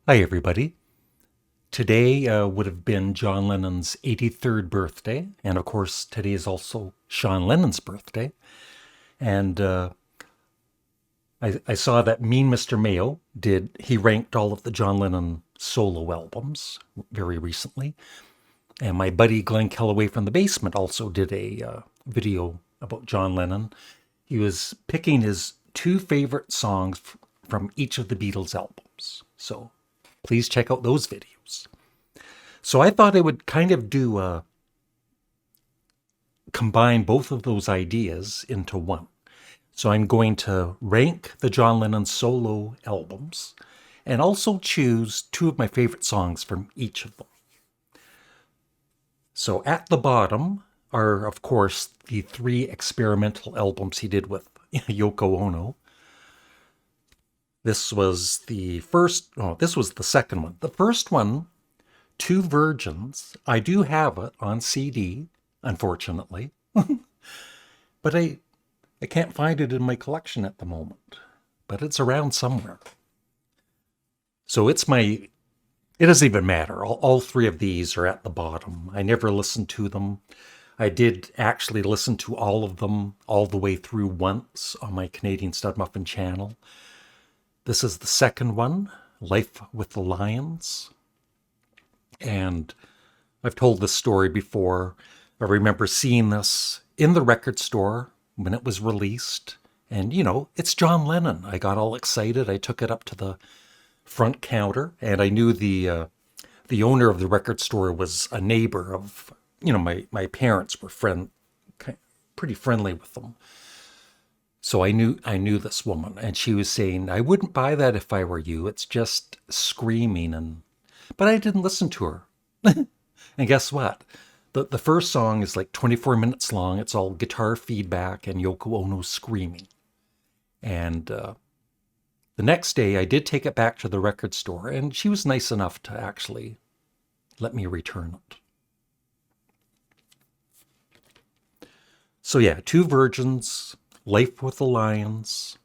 Hi, everybody. Today would have been John Lennon's 83rd birthday. And of course, today is also Sean Lennon's birthday. And I saw that Mean Mr. Mayo he ranked all of the John Lennon solo albums very recently. And my buddy Glenn Kellaway from the basement also did a video about John Lennon. He was picking his two favorite songs from each of the Beatles albums. So please check out those videos. So I thought I would kind of combine both of those ideas into one. So I'm going to rank the John Lennon solo albums and also choose two of my favorite songs from each of them. So at the bottom are, of course, the three experimental albums he did with Yoko Ono. This was the second one. The first one, Two Virgins, I do have it on CD, unfortunately, but I can't find it in my collection at the moment, but it's around somewhere. So it doesn't even matter. All three of these are at the bottom. I never listened to them. I did actually listen to all of them all the way through once on my Canadian Studmuffin channel. This is the second one, Life with the Lions. And I've told this story before. I remember seeing this in the record store when it was released. And, it's John Lennon. I got all excited. I took it up to the front counter, and I knew the owner of the record store was a neighbor of, my parents were pretty friendly with them. So I knew this woman, and she was saying, I wouldn't buy that if I were you. It's just screaming. But I didn't listen to her. And guess what? The first song is like 24 minutes long. It's all guitar feedback and Yoko Ono screaming. And the next day, I did take it back to the record store, and she was nice enough to actually let me return it. So yeah, Two Virgins, Life with the Lions,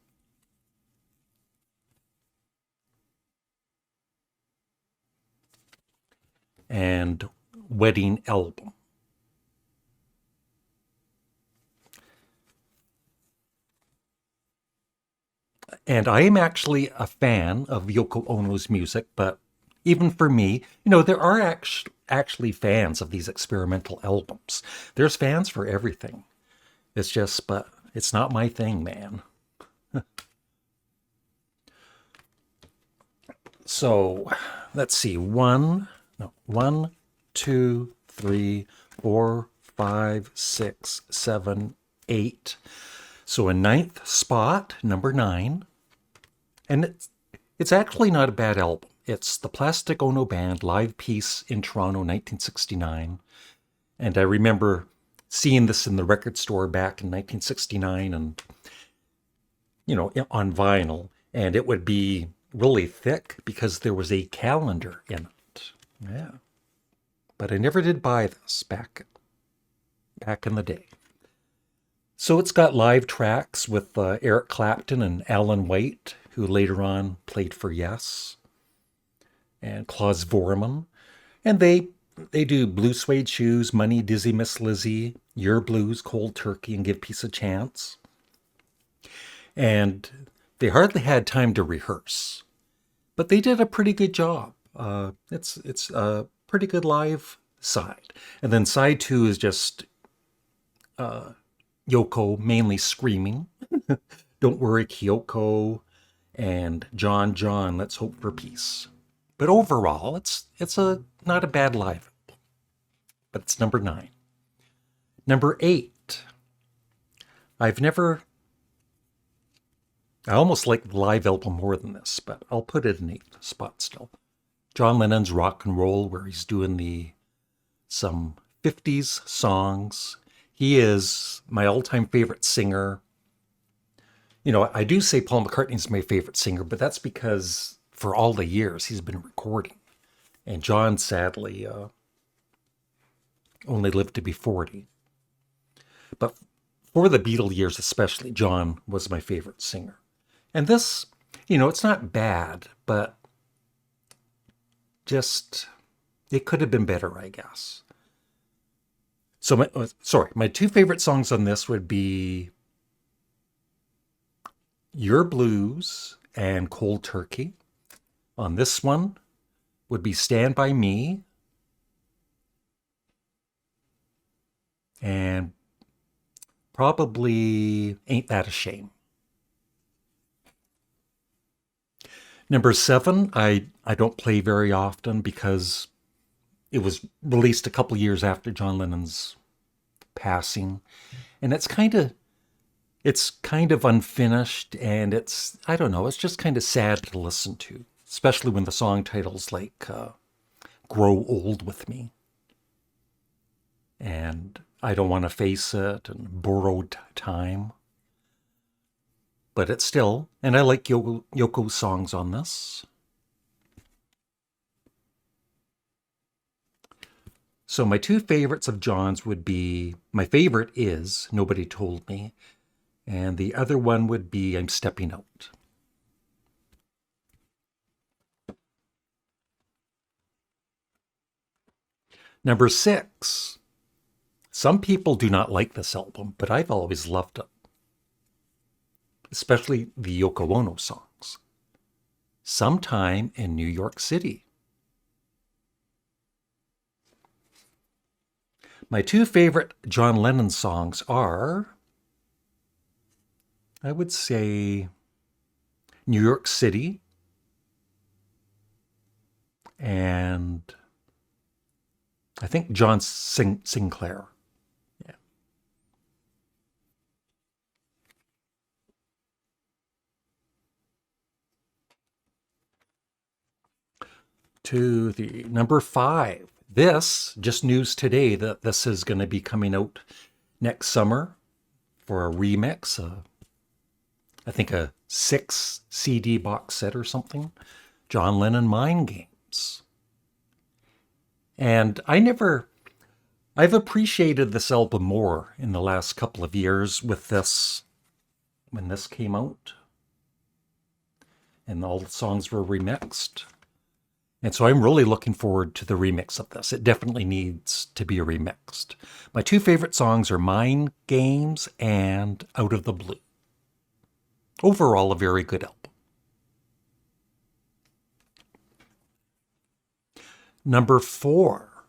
and Wedding Album. And I am actually a fan of Yoko Ono's music, but even for me, there are actually fans of these experimental albums. There's fans for everything. But it's not my thing, man. So let's see. One, two, three, four, five, six, seven, eight. So a ninth spot, number 9. And it's actually not a bad album. It's the Plastic Ono Band live piece in Toronto, 1969. And I remember seeing this in the record store back in 1969 and, on vinyl. And it would be really thick because there was a calendar in it. Yeah. But I never did buy this back in the day. So it's got live tracks with Eric Clapton and Alan White, who later on played for Yes, and Klaus Vormann. And they do Blue Suede Shoes, Money, Dizzy Miss Lizzie, Your Blues, Cold Turkey, and Give Peace a Chance. And they hardly had time to rehearse, but they did a pretty good job. It's a pretty good live side. And then side 2 is just Yoko mainly screaming. Don't worry, Kyoko, and John, let's hope for peace. But overall, it's not a bad live album. But it's number 9. Number 8. I almost like the live album more than this, but I'll put it in 8th spot still. John Lennon's Rock and Roll, where he's doing some 50s songs. He is my all-time favorite singer. I do say Paul McCartney's my favorite singer, but that's because for all the years he's been recording. And John, sadly, only lived to be 40. But for the Beatle years especially, John was my favorite singer. And this, it's not bad, but just, it could have been better, I guess. So, my two favorite songs on this would be Your Blues and Cold Turkey. On this one would be Stand By Me and probably Ain't That a Shame. Number 7, I don't play very often because it was released a couple years after John Lennon's passing. And it's kind of unfinished, and I don't know, it's just kind of sad to listen to, especially when the song titles like Grow Old With Me and I Don't Want to Face It and Borrowed Time. But it's still, and I like Yoko's songs on this. So my two favorites of John's would be, my favorite is Nobody Told Me, and the other one would be I'm Stepping Out. Number 6. Some people do not like this album, but I've always loved it. Especially the Yoko Ono songs. Sometime in New York City. My two favorite John Lennon songs are, I would say, New York City and I think John Sinclair. Yeah. To the number 5. This, just news today that this is going to be coming out next summer for a remix. I think a 6 CD box set or something. John Lennon Mind Games. And I've appreciated this album more in the last couple of years with this, when this came out. And all the songs were remixed. And so I'm really looking forward to the remix of this. It definitely needs to be remixed. My two favorite songs are Mind Games and Out of the Blue. Overall, a very good album. Number 4.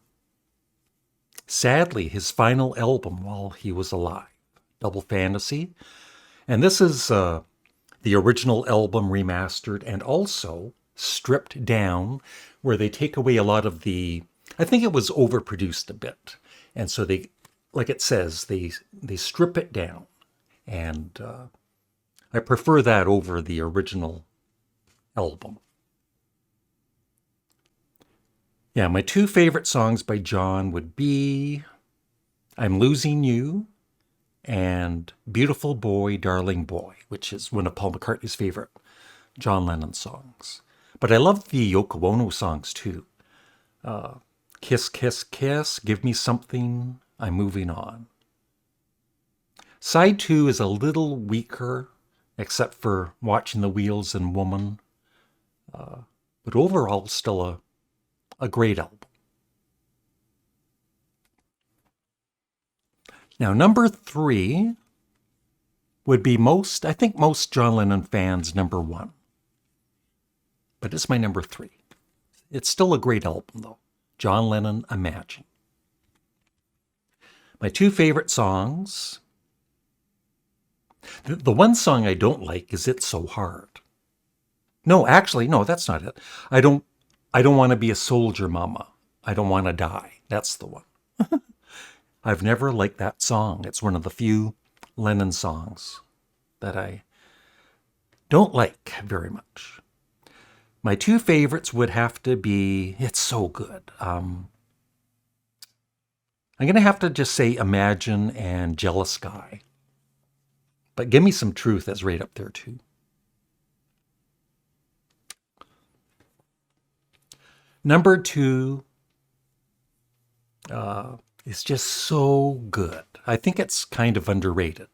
Sadly, his final album while he was alive, Double Fantasy. And this is the original album remastered and also stripped down, where they take away a lot of the, I think it was overproduced a bit. And so they, like it says, they strip it down. And I prefer that over the original album. Yeah, my two favorite songs by John would be I'm Losing You and Beautiful Boy, Darling Boy, which is one of Paul McCartney's favorite John Lennon songs. But I love the Yoko Ono songs too. Kiss, Kiss, Kiss, Give Me Something, I'm Moving On. Side 2 is a little weaker, except for Watching the Wheels and Woman. But overall, still a great album. Now, number 3 would be I think most John Lennon fans' number 1. But it's my number 3. It's still a great album, though. John Lennon, Imagine. My two favorite songs. The one song I don't like is It's So Hard. No, actually, no, that's not it. I don't want to be a soldier, Mama. I don't want to die. That's the one. I've never liked that song. It's one of the few Lennon songs that I don't like very much. My two favorites would have to be, it's so good. I'm going to have to just say Imagine and Jealous Guy. But Give Me Some Truth is right up there too. Number 2 is just so good. I think it's kind of underrated.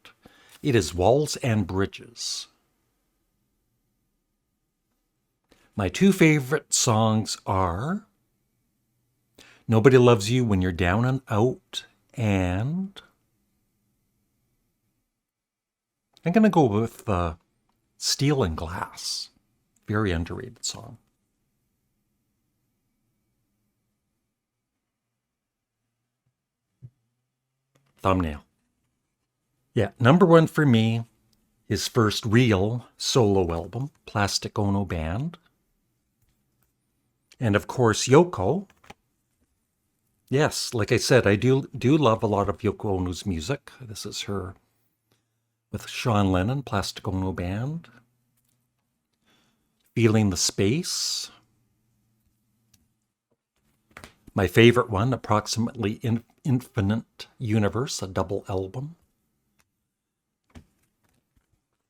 It is Walls and Bridges. My two favorite songs are Nobody Loves You When You're Down and Out, and I'm going to go with Steel and Glass. Very underrated song. Thumbnail. Yeah, number one for me, his first real solo album, Plastic Ono Band. And of course, Yoko. Yes, like I said, I do love a lot of Yoko Ono's music. This is her with Sean Lennon, Plastic Ono Band. Feeling the Space. My favorite one, Approximately Infinite Universe, a double album.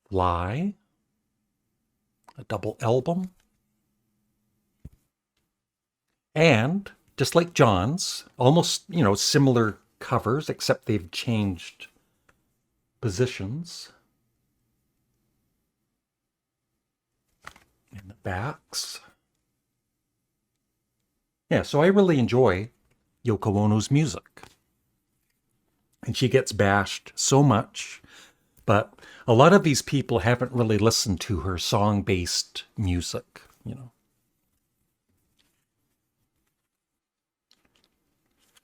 Fly, a double album. And just like John's, almost, similar covers, except they've changed positions. And the backs. Yeah, so I really enjoy Yoko Ono's music. And she gets bashed so much, but a lot of these people haven't really listened to her song-based music,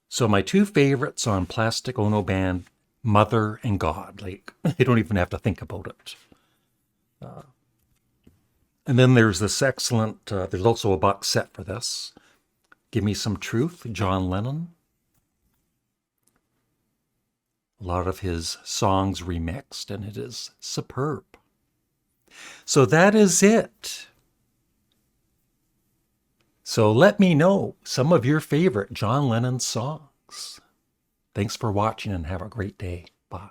So my two favorites on Plastic Ono Band, Mother and God. Like, I don't even have to think about it. And then there's this excellent, there's also a box set for this. Give Me Some Truth, John Lennon. A lot of his songs remixed, and it is superb. So that is it. So let me know some of your favorite John Lennon songs. Thanks for watching and have a great day. Bye.